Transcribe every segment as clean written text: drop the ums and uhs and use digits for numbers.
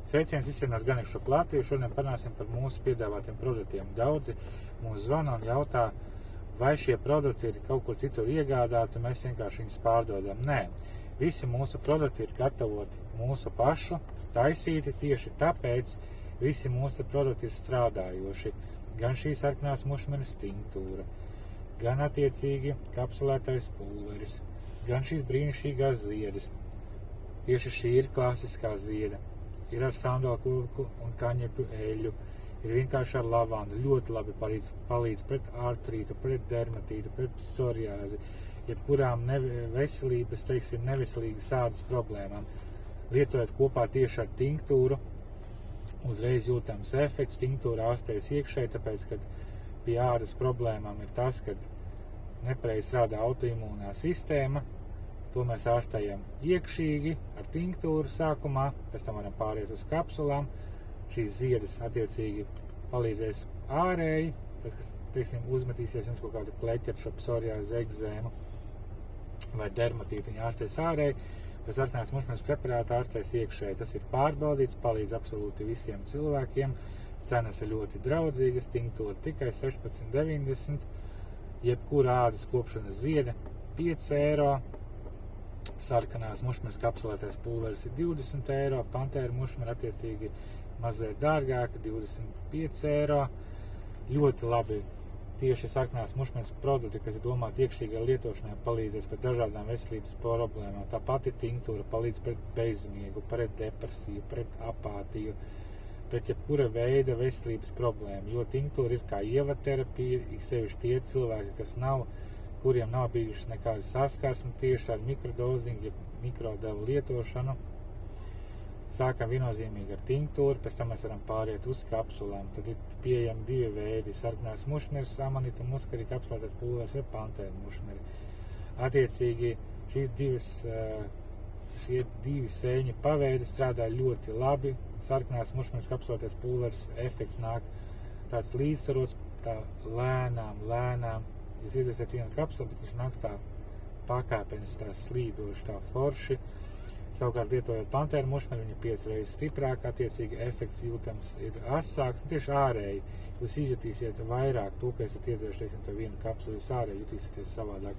Sveiciens visiem ar Ganišu Latviju. Šodien parunāsim par mūsu piedāvātiem produktiem. Daudzi mūs zvana un jautā, vai šie produkti ir kaut kur citur iegādāti, mēs vienkārši viņus pārdodam. Nē, visi mūsu produkti ir gatavoti mūsu pašu, taisīti tieši tāpēc visi mūsu produkti ir strādājoši. Gan šī sarkanās mušmenes tinktūra, gan attiecīgi kapsulētais pulveris, gan šīs brīnišķīgās ziedes. Tieši šī ir klasiskā zieda. Ir ar sandalkurku un kaņepju eļļu, ir vienkārši ar lavandu, ļoti labi palīdz pret artrītu, pret dermatītu, pret psoriāzi, jebkurām veselības, neveselīgas ādas problēmām. Lietojot kopā tieši ar tinktūru, uzreiz jūtams efekts, tinktūra ārstēs iekšēji, tāpēc, kad pie ādas problēmām ir tas, kad nepareizi strādā autoimūnā sistēma. To mēs ārstējam iekšīgi ar tinktūru sākumā, pēc tam varam pāriet uz kapsulām. Šīs ziedas attiecīgi palīdzēs ārēji, tas, kas, uzmetīsies jums kaut kādu pleķeršu, psoriāzi, ekzēmu vai dermatītu, viņi ārstēs ārēji, bet sarkanās mušmenes preparāti ārstēs iekšēji. Tas ir pārbaudīts, palīdz absolūti visiem cilvēkiem, cenas ir ļoti draudzīgas, tinktūra tikai 16,90, jebkura ādas kopšanas zieda 5 eiro, sarkanās mušmenes kapsulētais pulveris ir 20 eiro, pantēra mušmene attiecīgi mazliet dārgāka, 25 eiro. Ļoti labi tieši sarkanās mušmenes produkti, kas ir domāti iekšīgai lietošanai, palīdzēs pret dažādām veselības problēmām. Tā pati tinktūra palīdz pret bezmiegu, pret depresiju, pret apātiju, pret jebkura veida veselības problēmu, jo tinktūra ir kā ievaterapija, sevišķi tie cilvēki, kuriem nav bijušas nekādas saskarsme tieši ar mikrodozingu, mikrodevu lietošanu. Sākam viennozīmīgi ar tinktūru, pēc tam mēs varam pāriet uz kapsulām. Tad ir pieejami divi veidi - sarkanās mušmenes, amanita muskari, kapsulētais pulveris vai pantēra mušmeri. Attiecīgi šie divi sēņu paveidi strādā ļoti labi. Sarkanās mušmenes kapsulētais pulveris efekts nāk tāds līdzsvarots, tā lēnām. Jūs iedzēsiet vienu kapsulu, bet viņš nāks tā pakāpenis, tā slīdoši, tā forši. Savukārt, lietojot pantēra mušmeni, viņa 5 reizes stiprāk, attiecīgi efekts jūtams ir asāks, un tieši ārēji jūs izjutīsiet vairāk to, ka esat iedzējuši, to vienu kapsulu, jūs ārēji jutīsieties savādāk.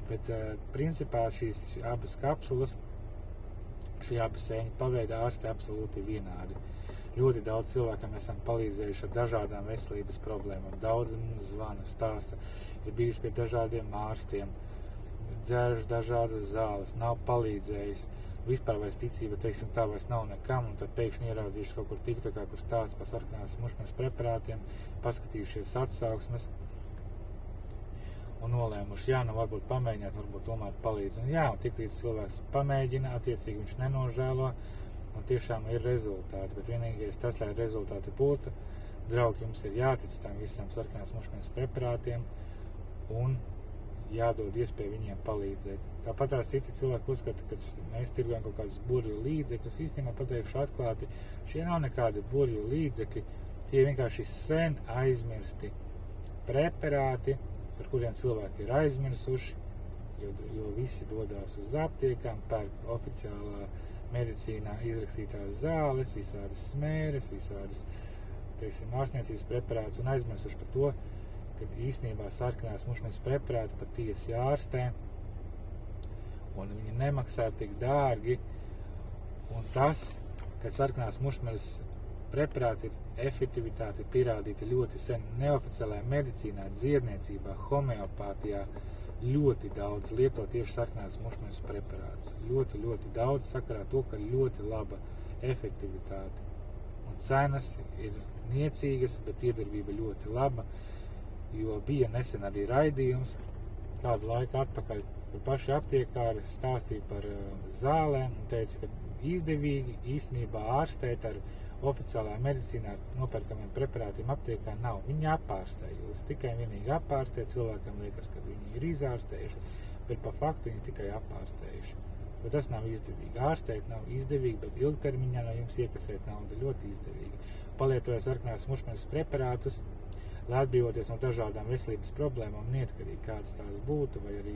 Bet, principā, šīs abas kapsulas, šī abas sēņu paveida ārstē absolūti vienādi. Ļoti daudz cilvēkam esam palīdzējuši ar dažādām veselības problēmām. Daudzi mums zvana, stāsta, ir bijuši pie dažādiem ārstiem, dzēruši dažādas zāles, nav palīdzējis. Vispār vairs ticība, tā vairs nav nekam, un tad pēkšņi ieraudzījuši kaut kur TikTokā, kur stāsts par sarkanās mušmenes preparātiem, paskatījušies atsauksmes un nolēmuši, varbūt pamēģināt, varbūt tomēr palīdz. Un tiklīdz cilvēks pamēģina, attiecīgi viņš nenožēlo, un tiešām ir rezultāti, bet vienīgais tas, lai rezultāti būtu, draugi, jums ir jātic tam visam sarkanās mušmenes preparātiem un jādod iespēju viņiem palīdzēt. Tāpat tās citi cilvēki uzskata, ka mēs tirgojam kaut kādus burvju līdzekļus. Īstenībā pateikšu atklāti, šie nav nekādi burvju līdzekļi, tie vienkārši sen aizmirsti preparāti, par kuriem cilvēki ir aizmirsuši, jo visi dodās uz aptiekām, pērk oficiālā medicīnā izrakstītās zāles, visādas smēres, visādas, ārstniecības preparātus un aizmirsuši par to, ka īstenībā sarkanās mušmenes preparāti patiesi ārstē un viņi nemaksā tik dārgi. Un tas, ka sarkanās mušmenes preparāti ir efektivitāte pierādīta ļoti sen neoficiālajā medicīnā, dziedniecībā, homeopātijā. Ļoti daudz lieto tieši sarkanās mušmenes preparātus. Ļoti daudz sakarā to, ka ļoti laba efektivitāte. Un cenas ir niecīgas, bet iedarbība ļoti laba, jo bija nesen arī raidījums kādu laiku atpakaļ, kur paši aptiekāri stāstīja par zālēm un teica, ka izdevīgi īstenībā ārstēt ar oficiālā medicīnā nopērkamiem preparātiem aptiekā nav. Viņi apārstē jūs, tikai vienīgi apārstē, cilvēkam liekas, ka viņi ir izārstējuši, bet pa faktu viņi tikai apārstējuši. Bet tas nav izdevīgi. Ārstēt nav izdevīgi, bet ilgtermiņā no jums iekasēt naudu ļoti izdevīgi. Palietojot sarkanās mušmenes preparātus, lai atbrīvoties no dažādām veselības problēmām, neatkarīgi kādas tās būtu, vai arī,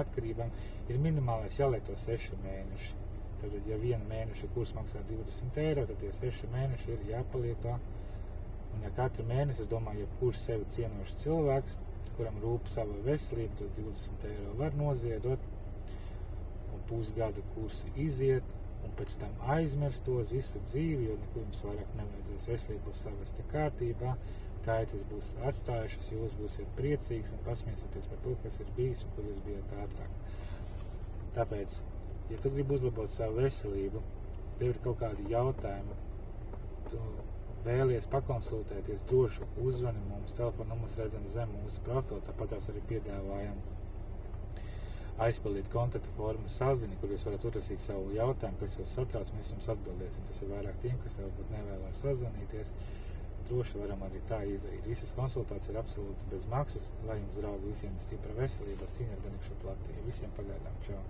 atkarībām, ir minimālais jālieto 6 mēneši. Tad, ja viena mēneša kurs maksā 20 eiro, tad tie 6 mēneši ir jāpalieto. Un ja katru mēnesi, es domāju, ja kurš sevi cienošs cilvēks, kuram rūp sava veselība, tos 20 eiro var noziedot, un pusgada kursi iziet, un pēc tam aizmirst to visu dzīvi, jo neko jums vairāk nevajadzēs, veselība būs savesta kārtībā, kaitas būs atstājušas, jūs būsiet priecīgs un pasmiesieties par to, kas ir bijis un kur jūs bijat ātrāk. Tāpēc, ja tu gribi uzlabot savu veselību, tev ir kaut kādi jautājumi, tu vēlies pakonsultēties, droši uzzvani mums, telefona numurs redzam zem mūsu profilu, tāpat tās arī piedāvājam aizpildīt kontakta formu saziņu, kur jūs varat uzrakstīt savu jautājumu, kas jūs satrauc, mēs jums atbildēsim. Tas ir vairāk tiem, kas varbūt nevēlās sazvanīties. Droši varam arī tā izdarīt. Visas konsultācijas ir absolūti bez maksas, lai jums draugi visiem stipra veselība, cīņa ar Danikšu Latviju. Visiem pagaidām čau!